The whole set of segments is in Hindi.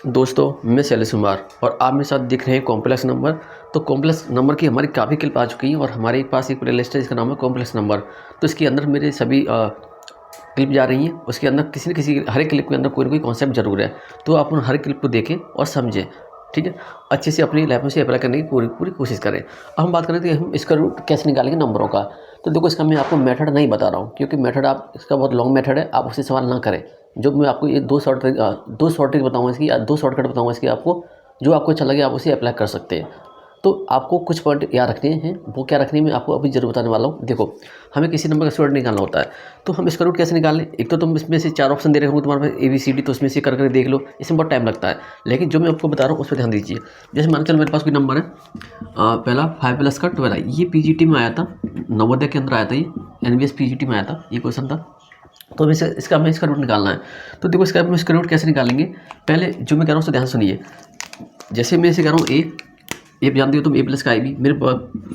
दोस्तों, मैं शैलेश कुमार और आप मेरे साथ दिख रहे हैं कॉम्प्लेक्स नंबर। तो कॉम्प्लेक्स नंबर की हमारी काफ़ी क्लिप आ चुकी हैं और हमारे पास एक प्लेलिस्ट है जिसका नाम है कॉम्प्लेक्स नंबर। तो इसके अंदर मेरे सभी क्लिप जा रही हैं। उसके अंदर किसी न किसी हर एक क्लिप के अंदर कोई ना कोई कॉन्सेप्ट ज़रूर है। तो आप उन हर क्लिप को देखें और समझें, ठीक है। अच्छे से अपनी लाइफ में से अप्लाई करने की पूरी पूरी कोशिश करें। अब हम बात करें कि हम इसका रूट कैसे निकालेंगे नंबरों का। तो देखो, इसका मैं आपको मेथड नहीं बता रहा हूँ क्योंकि मेथड आप इसका बहुत लॉन्ग मेथड है, आप उससे सवाल ना करें। जो मैं आपको ये दो शॉर्ट ट्रिक बताऊँगा इसकी, या दो शॉर्टकट बताऊँगा इसकी आपको, जो आपको अच्छा लगे आप उसे अप्लाई कर सकते हैं। तो आपको कुछ पॉइंट याद रखने हैं, वो क्या रखने में आपको अभी जरूर बताने वाला हूँ। देखो, हमें किसी नंबर का स्क्वायर रूट निकालना होता है, तो हम इसका रूट कैसे निकालें। एक तो तुम इसमें से 4 ऑप्शन दे रहे हो तुम्हारे पास ABCD, तो उसमें से कर देख लो, इसमें बहुत टाइम लगता है। लेकिन जो मैं आपको बता रहा हूँ उस पर ध्यान दीजिए। जैसे मान चलो मेरे पास कोई नंबर है, पहला 5 प्लस का 12 है। ये PGT में आया था, नवोदय के अंदर आया था, ये NVS PGT में आया था, ये क्वेश्चन था। तो हमें इसका रूट निकालना है। तो देखो, इसका रूट कैसे निकालेंगे, पहले जो मैं कह रहा हूँ उससे ध्यान सुनिए। जैसे मैं इसे कह रहा हूँ ए जानते हो तुम, A प्लस का IB मेरे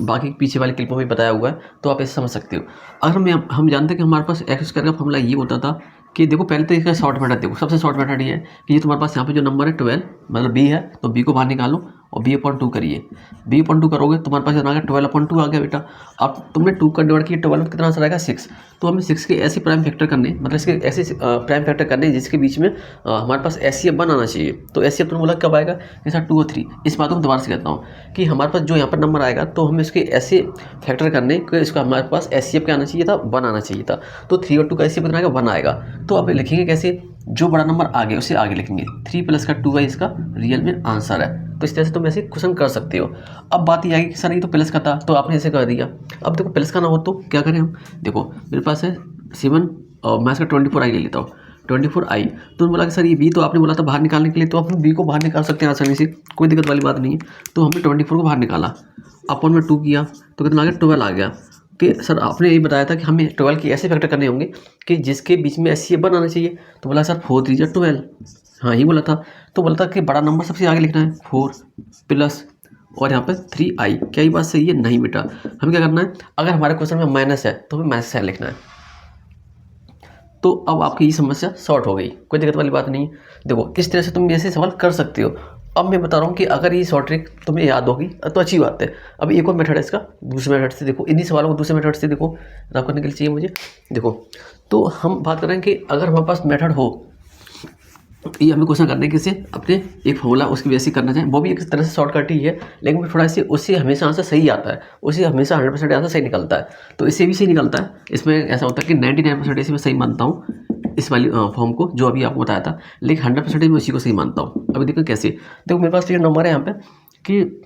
बाकी पीछे वाले क्लिपों में बताया हुआ है, तो आप ऐसे समझ सकते हो। अगर हम जानते हैं कि हमारे पास एक्स स्क्वायर का फॉर्मूला ये होता था कि देखो, पहले तो इसका शॉर्ट मेथड देखो, सबसे शॉर्ट मेथड ये है कि ये तुम्हारे पास यहाँ पे जो नंबर है 12, मतलब B है, तो B को बाहर निकालो और B/2 करिए। B/2 करोगे तुम्हारे पास कितना आ गया, 12/2 आ गया बेटा। अब तुमने 2 का डिवाइड किया, 12 कितना आंसर आएगा 6। तो हमें 6 के ऐसे प्राइम फैक्टर करने, मतलब इसके ऐसे प्राइम फैक्टर करने जिसके बीच में हमारे पास HCF 1 आना चाहिए। तो HCF तुमने बोला कब आएगा, जैसा 2 और 3। इस बात को दोबारा से कहता हूँ कि हमारे पास जो यहाँ पर नंबर आएगा, तो हमें इसके ऐसे फैक्टर करने कि इसका हमारे पास HCF क्या आना चाहिए था, 1 आना चाहिए था। तो 3 और 2 का HCF कितना आएगा, 1 आएगा। तो अब लिखेंगे कैसे, जो बड़ा नंबर आगे उसे आगे लिखेंगे। 3 प्लस का 2 है, इसका रियल में आंसर है। तो इस तरह से तुम ऐसे क्वेश्चन कर सकते हो। अब बात ये आएगी कि सर ये तो प्लस का था, तो आपने ऐसे कर दिया। अब देखो, प्लस का ना हो तो क्या करें हम। देखो मेरे पास है 7 और मैं इसका 24i ले लेता हूँ, 24i। तो बोला कि सर ये B तो आपने बोला था बाहर निकालने के लिए, तो हम B को बाहर निकाल सकते हैं आसानी से, कोई दिक्कत वाली बात नहीं है। तो हमने 24 को बाहर निकाला, अपन में 2 किया तो कितना आ गया, 12 आ गया। कि सर आपने यही बताया था कि हमें 12 के ऐसे फैक्टर करने होंगे कि जिसके बीच में HCF 1 आना चाहिए। तो बोला सर 4 3 12, हाँ ये बोला था। तो बोला था कि बड़ा नंबर सबसे आगे लिखना है, 4 प्लस और यहाँ पे 3i। क्या ये बात सही है? नहीं बेटा, हमें क्या करना है, अगर हमारे क्वेश्चन में माइनस है तो हमें माइनस साइन लिखना है। तो अब आपकी ये समस्या सॉर्ट हो गई, कोई दिक्कत वाली बात नहीं है। देखो, इस तरह से तुम ऐसे सवाल कर सकते हो। अब मैं बता रहा हूँ कि अगर ये शॉर्ट ट्रिक तुम्हें याद होगी तो अच्छी बात है। अब एक और मेथड है इसका, दूसरे मेथड से देखो, इन्हीं सवालों को दूसरे मेथड से देखो, रब करने के लिए चाहिए मुझे। देखो, तो हम बात करें कि अगर हमारे पास मेथड हो, ये हमें क्वेश्चन करने के से अपने एक फॉर्मूला उसकी वजह से करना चाहें, वो भी एक तरह से शॉर्टकट ही है, लेकिन थोड़ा से उससे हमेशा आंसर सही आता है, उससे हमेशा 100% आंसर सही निकलता है। तो इससे भी सही निकलता है। इसमें ऐसा होता है कि 99% इसे मैं सही मानता हूँ, इस वाली फॉर्म को जो अभी आपको बताया था, लेकिन 100% मैं उसी को सही मानता हूँ। अभी देखो कैसे, देखो मेरे पास ये नंबर है यहाँ पे कि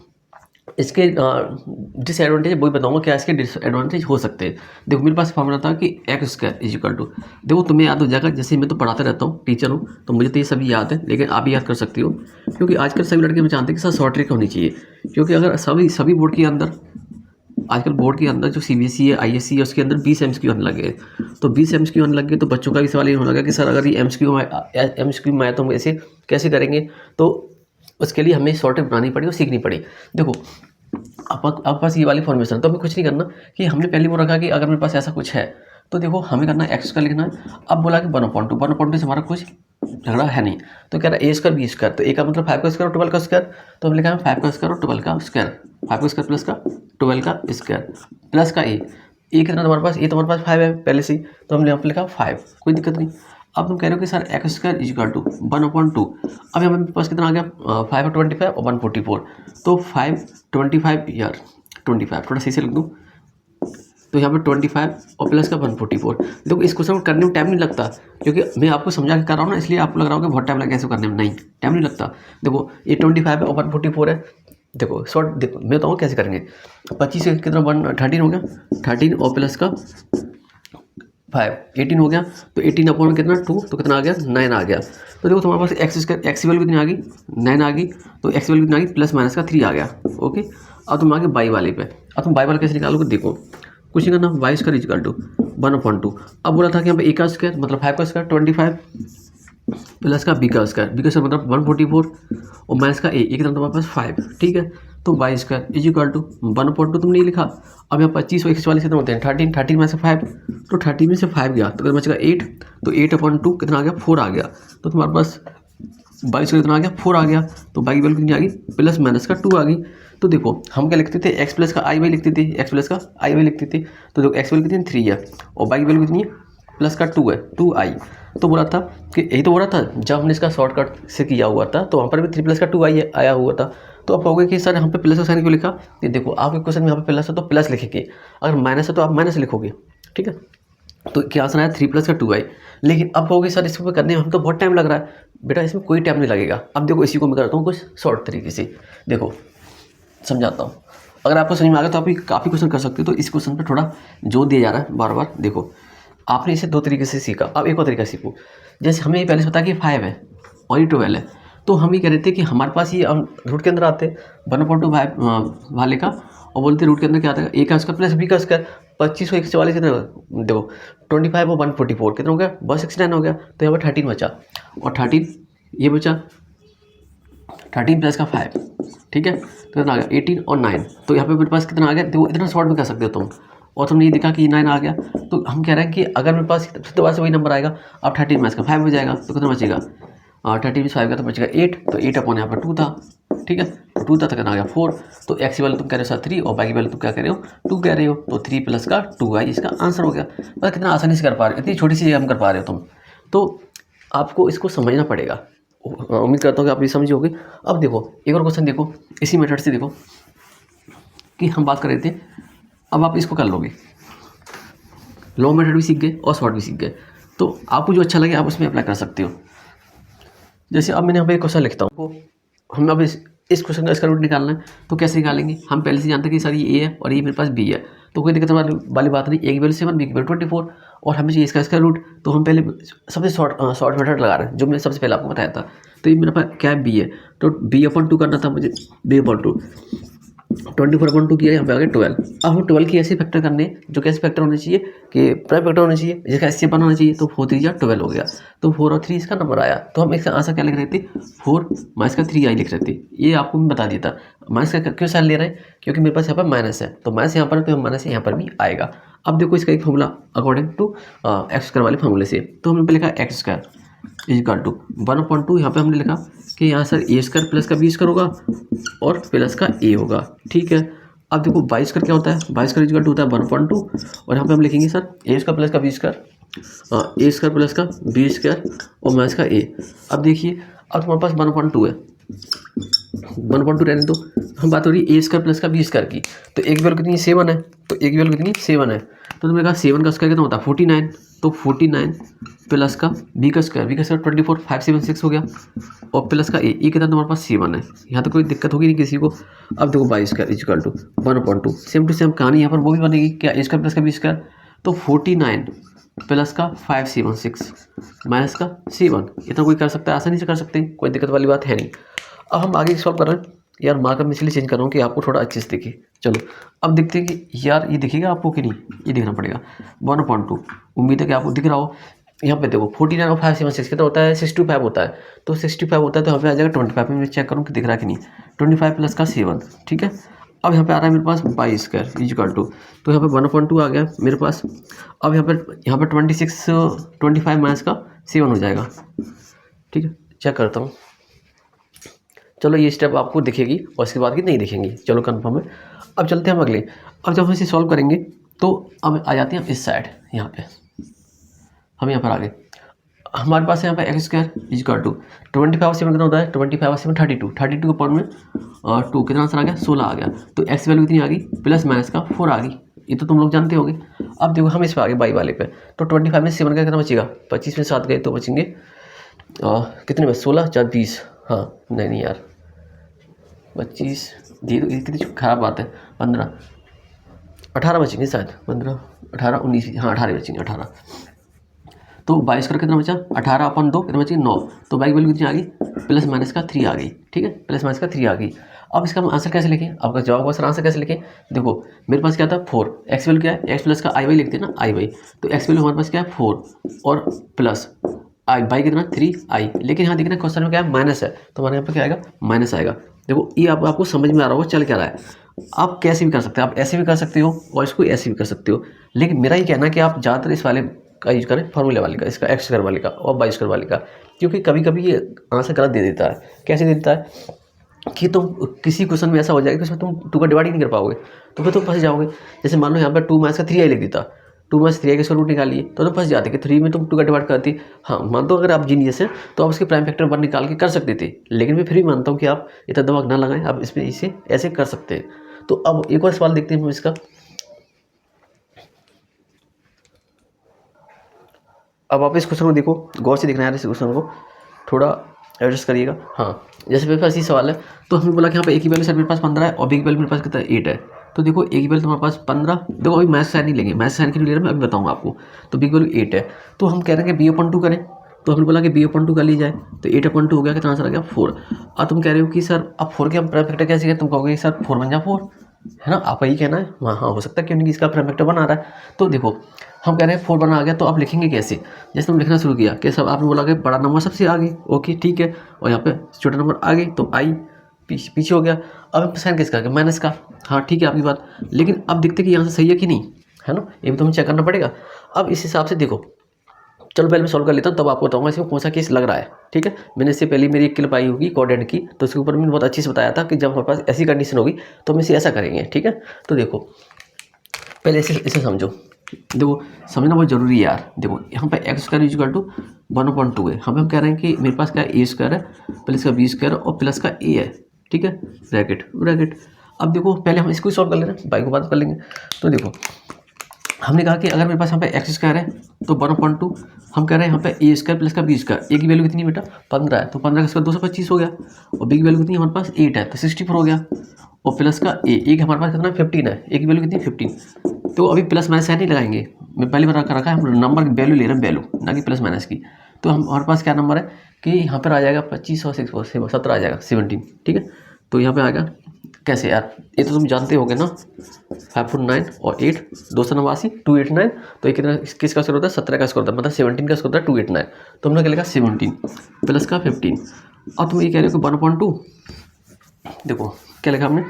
इसके डिसएडवांटेज वही बताऊंगा, क्या इसके डिसएडवांटेज हो सकते हैं। देखो मेरे पास फॉर्मूला था कि x² = देखो तुम्हें याद हो जाएगा, जैसे मैं तो पढ़ाता रहता हूँ, टीचर हूँ, तो मुझे तो ये सभी याद है, लेकिन आप भी याद कर सकते हो क्योंकि आजकल सभी लड़के में जानते हैं कि सर शॉर्ट ट्रिक होनी चाहिए। क्योंकि अगर सभी बोर्ड के अंदर, आजकल बोर्ड के अंदर जो CBSE है, ISC है, उसके अंदर 20 MCQ आने लगे। तो 20 MCQ आने लगे तो बच्चों का भी सवाल ये होने लगा कि सर अगर ये MCQ में आए तो हम ऐसे कैसे करेंगे। तो उसके लिए हमें शॉर्ट ट्रिक बनानी पड़ी और सीखनी पड़ी। देखो, आपके पास ये वाली फॉर्मेशन, तो हमें कुछ नहीं करना कि हमने पहले वो रखा कि अगर मेरे पास ऐसा कुछ है तो देखो हमें करना है x का लिखना है। अब बोला कि 1/2 से हमारा कुछ झगड़ा है नहीं, तो कह रहा है A² B²। तो A का मतलब 5 का स्क्वायर और 12 का स्क्वायर, तो हमने लिखा है 5 का स्क्वायर और 12 का स्क्वायर, 5 का स्क्वायर प्लस का 12 का स्क्वायर प्लस का A कितना तुम्हारे पास, A तो हमारे पास 5 है पहले से, तो हमने यहाँ पर लिखा 5, कोई दिक्कत नहीं। अब तुम कह रहे हो कि सर x² = 1/2। अब यहाँ मेरे पास कितना आ गया, 5 और 25 और 144, तो 5 25 यार 25 थोड़ा सही से लिख दूँ, तो यहाँ पर 25 और प्लस का 144। देखो इस क्वेश्चन को करने में टाइम नहीं लगता, क्योंकि मैं आपको समझा के कर रहा हूँ ना, इसलिए आपको लग रहा होगा बहुत टाइम लगा ऐसे करने में, नहीं टाइम नहीं लगता। देखो ये 25 है और 144 है। देखो शॉर्ट, देखो मैं बताऊँ कैसे करेंगे। 25 से कितना 13 हो गया, 13 और प्लस का 5 18 हो गया, तो 18 अपॉन कितना 2, तो कितना आ गया 9 आ गया। तो देखो तुम्हारे पास x की वैल्यू कितनी आ गई, 9 आ गई, तो x की वैल्यू कितनी आ गई, प्लस माइनस का 3 आ गया। ओके, अब तुम आगे y वाले पे, अब तुम y वाला कैसे निकालोगे, देखो कुछ नहीं करना, y² = 1/2। अब बोला था कि यहाँ पे A का स्क्वायर मतलब 5 का स्क्वायर 25 प्लस का B का स्क्वायर मतलब 144 और माइनस का A कितना तुम्हारे पास 5, ठीक है। तो y² = 1/2 तुमने ये लिखा। अब यहाँ 25 और 140 कितने होते हैं, 13 में से 5, तो 30 में से 5 गया तो कितना बचेगा 8, तो 8/2 कितना आ गया 4 आ गया। तो तुम्हारे पास 22 का कितना आ गया 4 आ गया, तो बाई की वैल्यू कितनी आ गई प्लस माइनस का 2 आ गई। तो देखो हम क्या लिखते थे एक्स प्लस का आई वाई लिखते थे, एक्स प्लस का आई वाई लिखते थे। तो देखो एक्स वैल्यू कितनी 3 है और बाई की वैल्यू कितनी है प्लस का 2 है 2i। तो बोला था कि यही तो बोला था जब हमने इसका शॉर्टकट से किया हुआ था तो वहाँ पर भी 3 प्लस का 2i आया हुआ था। तो आप कहोगे कि सर यहाँ पे प्लस का साइन क्यों लिखा? ये देखो आपके क्वेश्चन में यहाँ पे प्लस है तो प्लस लिखेंगे, अगर माइनस है तो आप माइनस लिखोगे, ठीक है। तो क्या आंसर आया 3 प्लस का 2i। लेकिन अब कहोगे सर इसको करने में हम तो बहुत टाइम लग रहा है। बेटा इसमें कोई टाइम नहीं लगेगा। अब देखो इसी को मैं करता हूँ कुछ शॉर्ट तरीके से, देखो समझाता हूँ। अगर आपको समझ में आ गया तो आप काफ़ी क्वेश्चन कर सकते हो। तो इस क्वेश्चन पर थोड़ा जोर दिया जा रहा है बार बार। देखो आपने इसे 2 तरीके से सीखा, अब एक और तरीका सीखो। जैसे हमें ये पहले से पता कि 5 है और ये 12 है, तो हम ये कह रहे थे कि हमारे पास ये रूट के अंदर आते 1/2 वाले का और बोलते रूट के अंदर क्या आता है ए का स्क्वायर प्लस बी का स्क्वायर। 25 और 144 कितना देखो 25 और 144 कितना हो गया 169 हो गया। तो यहाँ पर 13 बचा और 13 ये बचा 13 प्लस का 5, ठीक है। तो कितना आ गया 18 और 9। तो यहाँ पे मेरे पास कितना आ गया देखो, इतना शॉर्ट में कर सकते हो तुम। और तुमने ये देखा कि 9 आ गया। तो हम कह रहे हैं कि अगर मेरे पास सबसे दोबारा से वही नंबर आएगा, अब 13 माइनस का 5 हो जाएगा तो कितना बचेगा 13 5 का तो बचेगा 8। तो 8 अपॉन यहाँ पर 2 था, ठीक है। तो 2 था तो कितना आ गया 4। तो एक्स की वैल्यू तुम कह रहे हो सर 3 और बाकी वैल्यू तुम क्या कह रहे हो 2 कह रहे हो। तो 3 प्लस का 2i इसका आंसर हो गया। मतलब कितना आसानी से कर पा रहे हो, इतनी छोटी सी हम कर पा रहे हो तुम। तो आपको इसको समझना पड़ेगा। उम्मीद करता हूँ कि आप ये समझोगे। अब देखो एक और क्वेश्चन देखो इसी मेथड से, देखो कि हम बात कर रहे थे। अब आप इसको कर लोगे, लॉन्ग मेथड भी सीख गए और शॉर्ट भी सीख गए। तो आपको जो अच्छा लगे आप उसमें अप्लाई कर सकते हो। जैसे अब मैंने यहाँ पे एक क्वेश्चन लिखता हूँ, हम अब इस क्वेश्चन का इसका रूट निकालना है। तो कैसे निकालेंगे? हम पहले से जानते हैं कि सर ये ए है और ये मेरे पास बी है, तो कोई दिक्कत वाली बात नहीं। ए की वैल्यू 7 बी की वैल्यू 24 और हमें चाहिए इसका रूट। तो हम पहले सबसे शॉर्ट मेथड लगा रहे हैं जो मैंने सबसे पहले आपको बताया था। तो ये मेरे पास क्या है बी है, तो b/2 करना था मुझे, b/2 24/2 किया, यहाँ पे आ गया 12। अब हम 12 की ऐसे फैक्टर करने जो कैसे फैक्टर होने चाहिए कि प्राइम फैक्टर होने चाहिए, जिसका एस बनाना चाहिए। तो 4 3 12 हो गया, तो 4 और 3 इसका नंबर आया। तो हम इसका आंसर क्या लिख रहे थे 4 माइनस का 3i लिख रहे थे। ये आपको मैं बता दिया था। माइनस का क्यों साइन ले रहे हैं, क्योंकि मेरे पास यहाँ पर माइनस है, तो माइनस यहाँ पर है तो माइनस यहाँ पर भी आएगा। अब देखो इसका एक formula according to x square वाले फॉर्मूले से। तो हमने पे लिखा एक्स स्क्वायर इजिकल टू 1/2। यहाँ पे हमने लिखा कि यहाँ सर ए स्क्वायर प्लस का बी स्क्वायर होगा और प्लस का ए होगा, ठीक है। अब देखो 22 स्क्वायर क्या होता है, 22 स्क्वायर इजिकल टू होता है 1/2 और यहाँ पे हम लिखेंगे सर ए स्क्वायर प्लस का बी स्क्वायर, ए स्क्वायर प्लस का बी स्क्वायर और माइनस का ए। अब देखिए अब तुम्हारे पास 1/2 है, 1/2 रहने दो। हम बात हो रही है ए स्क्वायर प्लस का बी स्क्वायर की। तो एक वैल्यू कितनी 7 है, तो एक वैल्यू कितनी 7 है। तो तुमने कहा 7 का स्क्वायर कितना होता है 49। तो 49 प्लस का बी का स्क्वायर 24 5 7 6 हो गया और प्लस का ए कितना तुम्हारे पास 7 है। यहाँ तो कोई दिक्कत होगी नहीं किसी को। अब देखो 22 square equal to 1/2, same to same कहानी यहाँ पर वो भी बनेगी क्या ए स्क्वायर प्लस का बी स्क्वायर। तो 49 प्लस का 5 7 6 माइनस का 7, इतना कोई कर सकता है, आसानी से कर सकते हैं, कोई दिक्कत वाली बात है नहीं। अब हम आगे सॉल्व कर रहे हैं। यार मार्कर में इसलिए चेंज कर रहा हूँ कि आपको थोड़ा अच्छे से दिखे। चलो अब देखते हैं कि यार ये दिखेगा आपको कि नहीं, ये देखना पड़ेगा 1/2। उम्मीद है कि आपको दिख रहा हो। यहाँ पे देखो 49 और 5 7 6 कितना होता है 65 होता है। तो 65 होता है तो यहाँ पे आ जाएगा 25 में। मैं चेक करूँ कि दिख रहा है कि नहीं, 25 प्लस का 7, ठीक है। अब यहाँ पे आ रहा है मेरे पास 22 स्क्वायर इजिकल टू, तो यहाँ पे 1/2 आ गया मेरे पास। अब यहाँ पर 25 माइनस का 7 हो जाएगा, ठीक है। चेक करता हूँ, चलो ये स्टेप आपको दिखेगी और इसके बाद की नहीं दिखेंगी, चलो कंफर्म है। अब चलते हैं हम अगले। अब जब हम इसे सॉल्व करेंगे तो अब आ जाते हैं इस साइड, यहाँ पे हम यहाँ पर आ गए। हमारे पास यहाँ पे एक्स स्क्वायर इजिकल टू 25 और 7 कितना होता है 25 और 7 32 के पॉइंट में 2 कितना आंसर आ गया 16 आ गया। तो एक्स वैल्यू कितनी आ गई प्लस माइनस का 4 आ गई, ये तो तुम लोग जानते होगे। अब देखो हम इस पर आ गए बाई वाले पे। तो 25 में 7 का कितना बचेगा 25 में 7 गए तो बचेंगे कितने में 16 4 20, हाँ नहीं यार 25 दी तो कितनी खराब बात है 15 18 बचेंगे शायद 15 18 19, हाँ 18 बचेंगे 18। तो 22 कर कितना बचा 18/2 कितना बची 9। तो बाई वैल्यू कितनी आ गई प्लस माइनस का 3 आ गई, ठीक है, प्लस माइनस का 3 आ गई। अब इसका हम आंसर कैसे लिखें, आपका जवाब का सर आंसर कैसे लिखें। देखो मेरे पास क्या था 4, एक्स वैल्यू क्या है एक्स प्लस का आई वाई लिखते हैं ना आई वाई। तो एक्स वैल्यू हमारे पास क्या है 4 और प्लस आई बाई कितना 3i। लेकिन यहाँ देखना क्वेश्चन में क्या है माइनस है, तो हमारे यहाँ पर क्या आएगा माइनस आएगा। देखो ये आपको समझ में आ रहा होगा चल क्या रहा है। आप कैसे भी कर सकते हो, आप ऐसे भी कर सकते हो और इसको ऐसे भी कर सकते हो। लेकिन मेरा ये कहना है कि आप ज़्यादातर इस वाले का यूज करें, फार्मूले वाले का, इसका एक्स स्क्वायर वाले का और वाई स्क्वायर वाले का, क्योंकि कभी कभी ये आंसर गलत दे देता है। कैसे दे देता है कि तुम किसी क्वेश्चन में ऐसा हो जाएगा कि उसमें तुम 2 का डिवाइड ही नहीं कर पाओगे, तो फिर तुम फंस जाओगे। जैसे मान लो यहाँ पर 2 माइनस का 3i लिख देता, 2 माइनस 3i का स्क्वायर रूट निकालिए, तो तुम फंस जाते कि 3 में तुम 2 का डिवाइड करती। हाँ, मानता हूँ अगर आप जीनियस हैं तो आप उसके प्राइम फैक्टर 1 निकाल के कर सकते थे, लेकिन मैं फिर भी मानता हूँ कि आप इतना दिमाग ना लगाएं, आप इसमें इसे ऐसे कर सकते हैं। तो अब एक और सवाल देखते हैं हम इसका। अब आप इस क्वेश्चन को देखो, गौर से देखना है इस क्वेश्चन को, थोड़ा एडजस्ट करिएगा। हाँ, जैसे मेरे पास ये सवाल है, तो हमने बोला कि यहाँ पे ए की वैल्यू सर मेरे पास 15 है और बी की वैल्यू मेरे पास कितना 8 है। तो देखो ए की वैल्यू तुम्हारे पास 15, देखो अभी मैथ्स साइन नहीं लेंगे, मैथ्स साइन क्यों ले रहे हैं मैं अभी बताऊँगा आपको। तो बी की वैल्यू 8 है, तो हम कह रहे हैं कि b/2 करें, तो हमने बोला कि b/2 कर ली जाए, तो 8/2 हो गया, कितना आंसर आ गया 4। अब तुम कह रहे हो कि सर अब 4 के हम प्राइम फैक्टर कैसे करें, तुम कहोगे सर 4 बन जा 4, है ना, आपका यही कहना है। हाँ हाँ, हो सकता है क्यों नहीं, इसका प्राइम फैक्टर 1 आ रहा है। तो देखो हम कह रहे हैं 4 बना आ गया, तो आप लिखेंगे कैसे। जैसे तुम लिखना शुरू किया कि सब आपने बोला कि बड़ा नंबर सबसे आगे, ओके ठीक है, और यहाँ पे छोटा नंबर आगे, तो आई पीछे हो गया। अब हम साइन किसका करेंगे, माइनस का। हाँ ठीक है आपकी बात, लेकिन अब देखते कि यहाँ से सही है कि नहीं, है ना, ये भी तो हमें चेक करना पड़ेगा। अब इस हिसाब से देखो, चलो पहले मैं सॉल्व कर लेता हूँ, तब आपको बताऊंगा इसमें कौन सा केस लग रहा है, ठीक है। मैंने इससे पहले मेरी एक क्लिप आई होगी कोऑर्डिनेट की, तो उसके ऊपर मैंने बहुत अच्छे से बताया था कि जब हमारे पास ऐसी कंडीशन होगी तो हम इसे ऐसा करेंगे, ठीक है। तो देखो पहले इसे समझो, देखो समझना बहुत जरूरी है यार। देखो यहाँ पे एक्स स्क्वायर इक्वल टू 1/2 है, हम कह रहे हैं कि मेरे पास क्या ए स्क्वायर है प्लस का बी स्क्वायर और प्लस का ए है, ठीक है, ब्रैकेट। अब देखो पहले हम इसको सॉल्व कर ले रहे हैं, बाई को बात कर लेंगे। तो देखो हमने कहा कि अगर मेरे पास यहाँ पे एक्स स्क्वायर है तो 1/2, हम कह रहे हैं यहाँ पे ए स्क्वायर प्लस का बी स्क्वायर, ए की वैल्यू कितनी बेटा 15 है, तो 15 का स्क्वायर 225 हो गया, और बी की वैल्यू कितनी हमारे पास 8 है, तो 64 हो गया, और प्लस का ए हमारे पास कितना 15 है, ए की वैल्यू कितनी 15। तो अभी प्लस माइनस साइन नहीं लगाएंगे, मैं पहले बता रखा है, हम नंबर की वैल्यू ले रहे हैं, वैल्यू ना कि प्लस माइनस की। तो हमारे पास क्या नंबर है कि यहाँ पर आ जाएगा 25 और 6 17 आ जाएगा 17, ठीक है। तो यहाँ पे आएगा कैसे यार, ये तो तुम जानते होगे ना, 5/9 और 8 289 289, तो ये कितना किसका स्क्वायर होता है 17 का स्क्वायर होता है, मतलब 17 का स्क्वायर होता है 289, तो हमने क्या लिखा 17 प्लस का 15। और तुम ये कह रहे हो कि 1/2, देखो क्या लिखा हमने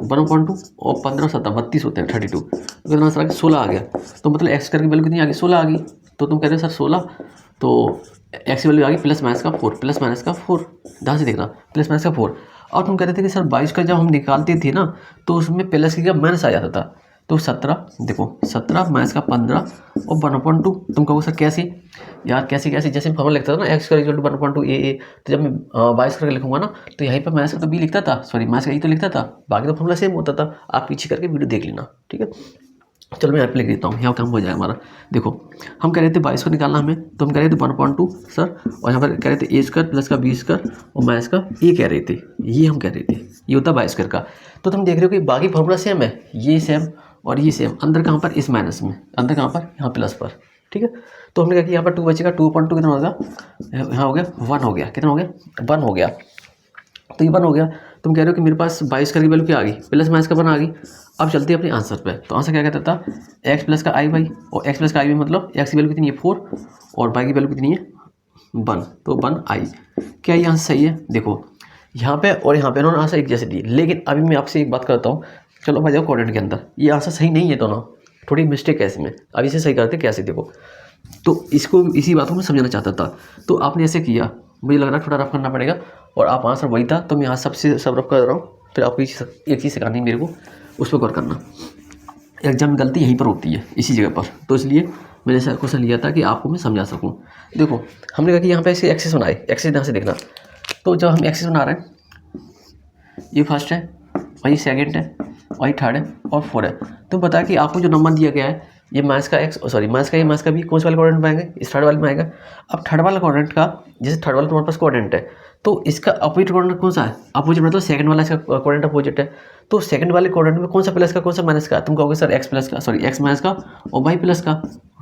1/2 और 15 7 32 होते हैं 32, तो कितना आंसर आ गया 16 आ गया। तो मतलब एक्स स्क्वायर की वैल्यू कितनी आ गई 16 आ गई, तो तुम कह रहे हो सर 16, तो एक्स की वैल्यू आ गई प्लस माइनस का 4, ध्यान से देखना प्लस माइनस का 4। और तुम कह रहे थे कि सर 22 का जब हम निकालते थे ना तो उसमें प्लस की जगह माइनस आ जाता था, तो 17, देखो 17 माइनस का 15 और 1/2। तुम कहोगे सर कैसे यार, कैसे जैसे फॉर्मूला लिखता था ना एक्स स्क्वायर इक्वल टू 1/2 ए, तो जब मैं 22 करके लिखूंगा ना तो यहीं पर माइनस का तो बी लिखता था, सॉरी माइनस का ई तो लिखता था, बाकी तो फॉर्मूला सेम होता था, आप पीछे करके वीडियो देख लेना, ठीक है। चलो मैं यहाँ पे लिख देता हूँ, यहाँ काम हो जाएगा हमारा। देखो हम कह रहे थे 22 को निकालना हमें, तो हम कह रहे थे 1/2 सर, और यहाँ पर कह रहे थे ए स्क्वायर प्लस का बी स्क्वायर और माइनस का ए कह रहे थे, ये हम कह रहे थे, ये होता है 22 स्क्वायर का। तो तुम देख रहे हो कि बाकी फॉर्मूला सेम है, ये सेम और ये सेम, अंदर कहाँ पर इस माइनस में, अंदर कहाँ पर यहाँ प्लस पर, ठीक है। तो हमने कहा कि यहाँ पर 2 बचेगा, 2/2 कितना होगा, यहाँ हो गया 1 हो गया, कितना हो गया 1 हो गया, तो ये 1 हो गया। तुम कह रहे हो कि मेरे पास 22 की वैल्यू क्या आ गई, प्लस माइनस का 1 आ गई। अब चलते हैं अपने आंसर पे, तो आंसर क्या कहता था एक्स प्लस का आई वाई, और एक्स प्लस का आई वाई मतलब एक्स की वैल्यू कितनी है 4 और वाई की वैल्यू कितनी है 1, तो 1 आई। क्या ये आंसर सही है, देखो यहाँ पे और यहाँ पे उन्होंने आंसर एक जैसे दिए, लेकिन अभी मैं आपसे एक बात करता हूँ, चलो भाई जाओ कोऑर्डिनेट के अंदर, ये आंसर सही नहीं है दोनों, थोड़ी मिस्टेक है इसमें, अब इसे सही करते कैसे, देखो तो इसको इसी बात को मैं समझाना चाहता था। तो आपने ऐसे किया, मुझे लग रहा है थोड़ा रफ करना पड़ेगा, और आप आंसर वही था, तो मैं यहाँ सबसे सब रफ कर रहा हूँ, फिर आपको एक चीज़ सिखानी है मेरे को, उस पर गौर करना। एग्जाम में गलती यहीं पर होती है, इसी जगह पर, तो इसलिए मैंने ऐसा क्वेश्चन लिया था कि आपको मैं समझा सकूँ। देखो हमने कहा कि यहाँ पे ऐसे एक्सेस बनाए, एक्सेस यहाँ से देखना, तो जब हम एक्सेस बना रहे हैं, ये फर्स्ट है, वही सेकंड है, वही थर्ड है और 4 है। तो बता कि आपको जो नंबर दिया गया है ये माइनस का एक्स, सॉरी माइनस का ये माइनस का भी कौन से वाले कोऑर्डिनेट में आएंगे, इस थर्ड वाले में आएगा। अब थर्ड वाला कोऑर्डिनेट का, जैसे थर्ड वाला तुम्हारे पास कोऑर्डिनेट है, तो इसका अपोजिट कोऑर्डिनेट कौन सा है, अपोजिट मतलब सेकंड वाला इसका कोऑर्डिनेट अपोजिट है, तो सेकंड वाले कोऑर्डिनेट में कौन सा प्लस का कौन सा माइनस का, तुम कहोगे सर एक्स प्लस का, सॉरी एक्स माइनस का और वाई प्लस का,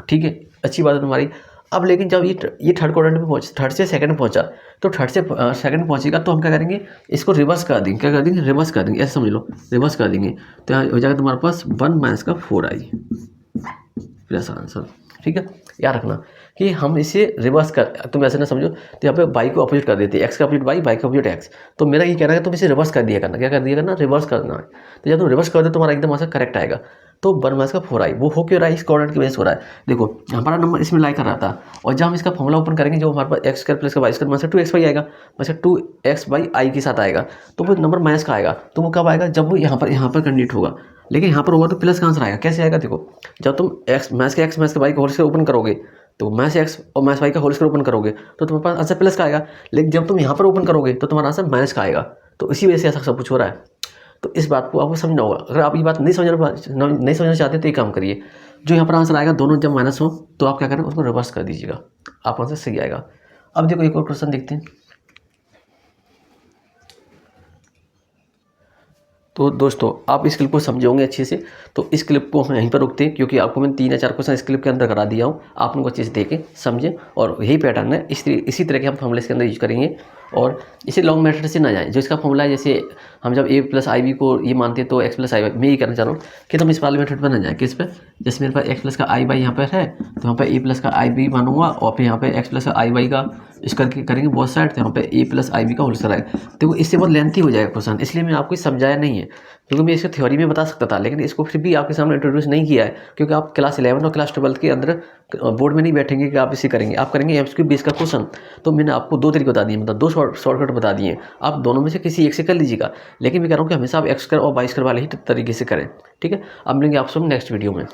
ठीक है, अच्छी बात है तुम्हारी। अब लेकिन जब ये थर्ड कोऑर्डिनेट में पहुंच, थर्ड से सेकंड में पहुंचा, तो थर्ड से सेकंड पहुंचेगा, तो हम क्या करेंगे इसको रिवर्स कर देंगे, क्या कर देंगे रिवर्स कर देंगे, ऐसे समझ लो रिवर्स कर देंगे, तो यहाँ हो जाएगा तुम्हारे पास 1 माइनस का 4 आई प्लस आंसर, ठीक है। याद रखना कि हम इसे रिवर्स कर, तुम ऐसे ना समझो, तो यहाँ पे वाई को अपोजिट कर देते हैं, एक्स का अपोजिट वाई, वाई का अपोजिट एक्स, तो मेरा ये कहना है तुम इसे रिवर्स कर दिया करना, क्या कर दिया करना रिवर्स करना है, तो जब तुम रिवर्स कर दो तुम्हारा एकदम आंसर करेक्ट आएगा। तो 1 - 4i वो हो क्यों रहा है, इस कोऑर्डिनेट की वजह से हो रहा है। देखो हमारा नंबर इसमें लाई कर रहा था, और जब हम इसका फॉर्मूला ओपन करेंगे जो हमारे पास x² + y² में से 2x/y आएगा, में से 2x/i के साथ आएगा, तो वो नंबर माइनस का आएगा। तो वो कब आएगा, जब वो यहाँ पर कंडीट होगा। लेकिन यहाँ पर होगा तो प्लस का आंसर आएगा। कैसे आएगा, देखो जब तुम माइनस के y का होल स्क्वायर ओपन करोगे, तो माइनस x और माइनस y का होल स्क्वायर ओपन करोगे तो तुम्हारे पास आंसर प्लस का आएगा। लेकिन जब तुम यहाँ पर ओपन करोगे तो तुम्हारा आंसर माइनस का आएगा। तो इसी वजह से ऐसा सब कुछ हो रहा है। तो इस बात को आपको समझना होगा। अगर आप ये बात नहीं समझना चाहते तो ये काम करिए, जो यहाँ पर आंसर आएगा दोनों जब माइनस हो तो आप क्या करें, उसको रिवर्स कर दीजिएगा, आप आंसर सही आएगा। अब देखो एक और क्वेश्चन देखते हैं। तो दोस्तों आप इस क्लिप को समझे होंगे अच्छे से, तो इस क्लिप को हम यहीं पर रुकते हैं, क्योंकि आपको मैंने 3 या 4 क्वेश्चन इस क्लिप के अंदर करा दिया हूँ। आप उनको अच्छे से देखें, समझें, और यही पैटर्न है, इसी तरह के हम फॉर्मूले इसके अंदर यूज करेंगे। और इसे लॉन्ग मेथड से ना जाए, जो इसका फॉर्मूला है, जैसे हम जब a + ib को ये मानते हैं तो x + i, मैं ये कहना चाह रहा हूँ कि तुम इस वाले मेथड पर ना जाए। किस पे, जैसे मेरे पास x+ का i यहाँ पर है, तो यहाँ पर a+ का ib मानूंगा, और फिर यहाँ पे x + i का इस करके करेंगे बहुत साइड, तो यहाँ पे a + ib का होल स्क्वायर आएगा। देखो इससे बहुत लेंथी हो जाएगा क्वेश्चन, इसलिए मैं आपको समझाया नहीं है, क्योंकि मैं इसको थ्योरी में बता सकता था, लेकिन इसको फिर भी आपके सामने इंट्रोड्यूस नहीं किया है, क्योंकि आप क्लास 11 और क्लास 12 के अंदर बोर्ड में नहीं बैठेंगे कि आप इसे करेंगे, आप करेंगे MCQ बेस का क्वेश्चन। तो मैंने आपको 2 तरीके बता दिए, मतलब 2 शॉर्टकट बता दिए, आप दोनों में से किसी एक से कर लीजिएगा। लेकिन मैं कह रहा हूँ कि हमेशा आप x² और y² वाले ही तरीके से करें। ठीक है, अब मिलेंगे आपसे नेक्स्ट वीडियो में।